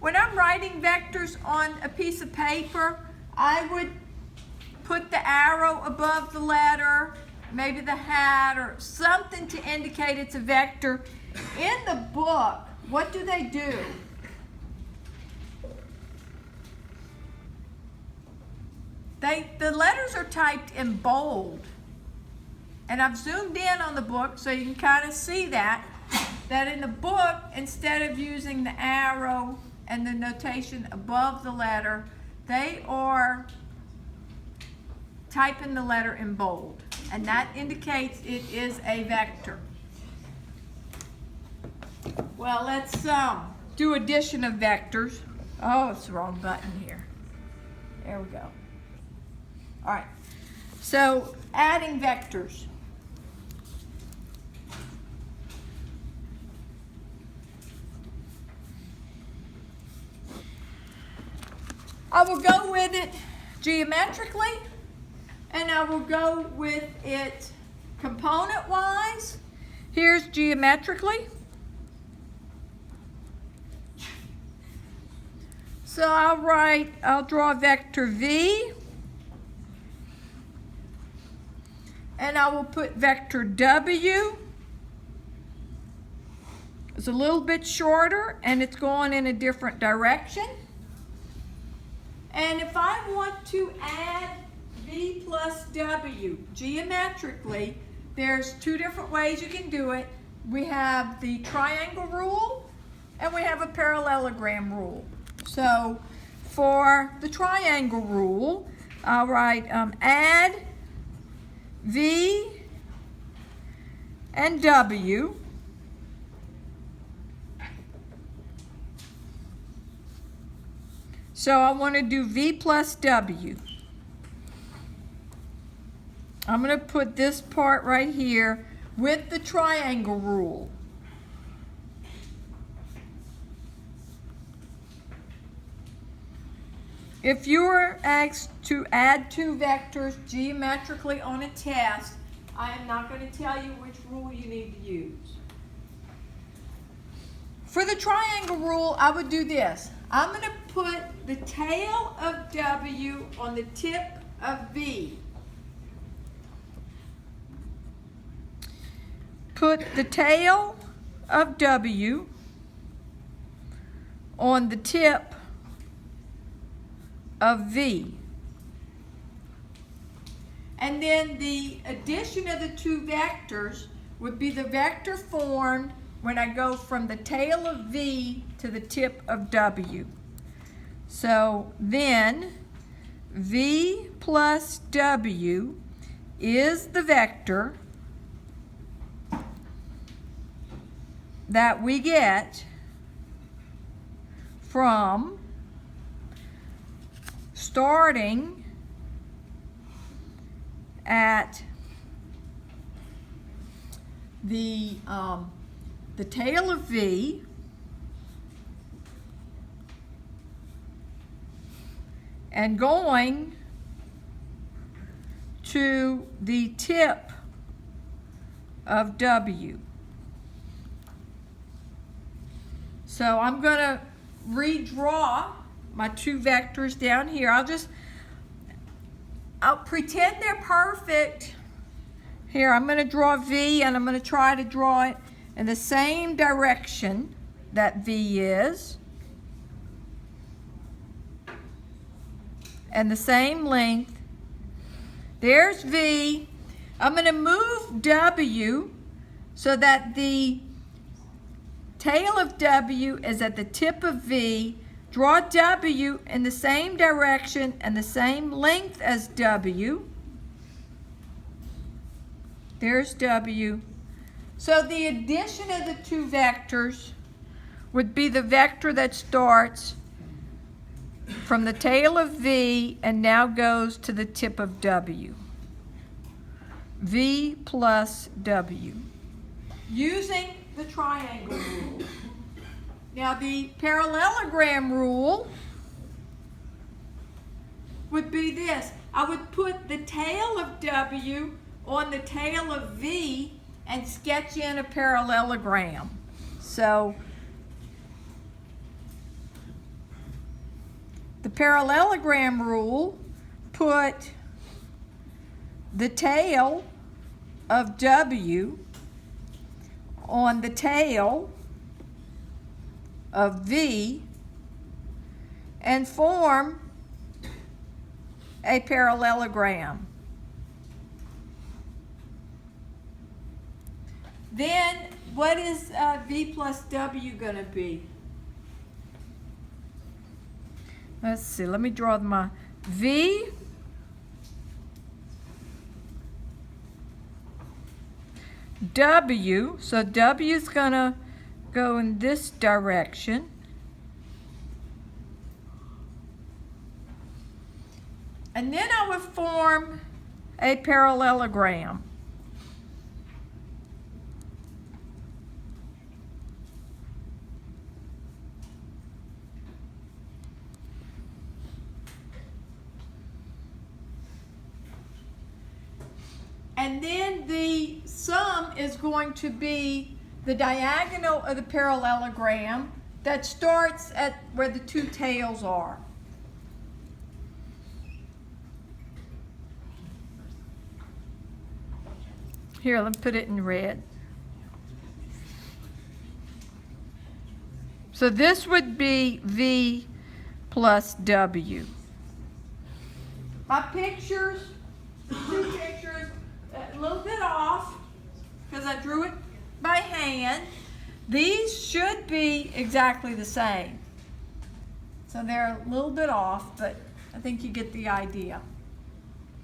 when I'm writing vectors on a piece of paper, I would put the arrow above the letter, maybe the hat or something to indicate it's a vector. In the book, what do they do? The letters are typed in bold. And I've zoomed in on the book so you can kind of see that in the book, instead of using the arrow and the notation above the letter, they are typing the letter in bold. And that indicates it is a vector. Well, let's do addition of vectors. Oh, it's the wrong button here. There we go. All right. So, adding vectors. I will go with it geometrically, and I will go with it component-wise. Here's geometrically. So I'll draw vector V, and I will put vector W. It's a little bit shorter, and it's going in a different direction. And if I want to add V plus W geometrically, there's two different ways you can do it. We have the triangle rule, and we have a parallelogram rule. So for the triangle rule, I'll write add V and W. So I want to do V plus W. I'm going to put this part right here with the triangle rule. If you were asked to add two vectors geometrically on a test, I am not going to tell you which rule you need to use. For the triangle rule, I would do this. I'm going to put the tail of W on the tip of V. Put the tail of W on the tip of V. And then the addition of the two vectors would be the vector formed when I go from the tail of V to the tip of W. So then V plus W is the vector that we get from starting at the tail of V and going to the tip of W. So I'm going to redraw my two vectors down here. I'll pretend they're perfect. Here, I'm going to draw V, and I'm going to try to draw it in the same direction that V is, and the same length. There's V. I'm going to move W so that the tail of W is at the tip of V. Draw W in the same direction and the same length as W. There's W. So the addition of the two vectors would be the vector that starts from the tail of V and now goes to the tip of W. V plus W. Using the triangle rule. Now the parallelogram rule would be this. I would put the tail of W on the tail of V and sketch in a parallelogram. So the parallelogram rule, put the tail of W on the tail of V and form a parallelogram. Then what is V plus W going to be? Let's see, let me draw my V W, so W is going to go in this direction. And then I would form a parallelogram. And then the sum is going to be the diagonal of the parallelogram that starts at where the two tails are. Here, let me put it in red. So this would be V plus W. My pictures, two pictures, a little bit off because I drew it by hand. These should be exactly the same. So they're a little bit off, but I think you get the idea.